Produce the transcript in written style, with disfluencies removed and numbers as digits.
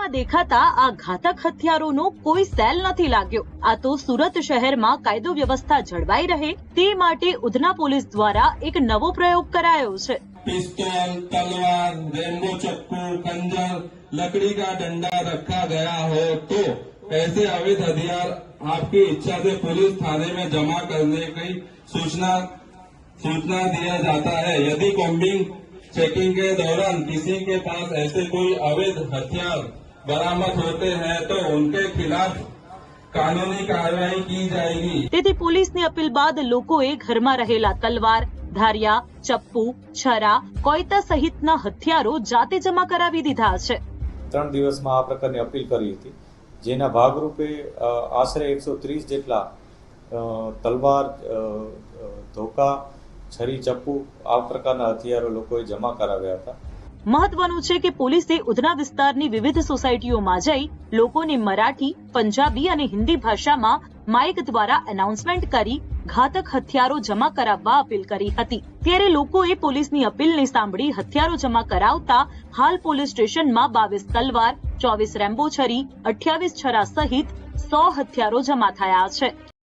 વિડીયોમાં દેખાતા આ ઘાતક હથિયારોનો કોઈ સેલ નથી લાગ્યો। આ તો સુરત શહેરમાં કાયદો વ્યવસ્થા જળવાઈ રહે તે માટે ઉધના પોલીસ દ્વારા એક નવો પ્રયોગ કરાયો છે। पिस्तौल, तलवार, रेनबो चक्कू, खंजर, लकड़ी का डंडा रखा गया हो तो ऐसे अवैध हथियार आपकी इच्छा से पुलिस थाने में जमा करने की सूचना दिया जाता है। यदि कॉम्बिंग चेकिंग के दौरान किसी के पास ऐसे कोई अवैध हथियार बरामद होते हैं तो उनके खिलाफ कानूनी कार्रवाई की जाएगी। તેથી પોલીસની અપીલ બાદ લોકોએ ઘરમાં રહેલા તલવાર, ધારિયા, ચપ્પુ, છરા, કોયતા સહિતના હથિયારો જાતે જમા કરાવી દીધા છે। 3 દિવસમાં આ પ્રકારની અપીલ કરી હતી, જેના ભાગરૂપે આશરે 130 જેટલા તલવાર, ધોકા, છરી, ચપ્પુ આ પ્રકારના હથિયારો લોકોએ જમા કરાવ્યા હતા। મહત્વનું છે કે પોલીસે ઉધના વિસ્તારની વિવિધ સોસાયટીઓમાં જઈ લોકોને મરાઠી, પંજાબી અને હિન્દી ભાષામાં માઇક દ્વારા એનાઉન્સમેન્ટ કરી ઘાતક હથિયારો જમા કરાવવા અપીલ કરી હતી। ત્યારે લોકોએ પોલીસની અપીલને સાંભળી હથિયારો જમા કરાવતા હાલ પોલીસ સ્ટેશનમાં 22 તલવાર, 24 રેમ્બો છરી, 28 છરા સહિત 100 હથિયારો જમા થયા છે।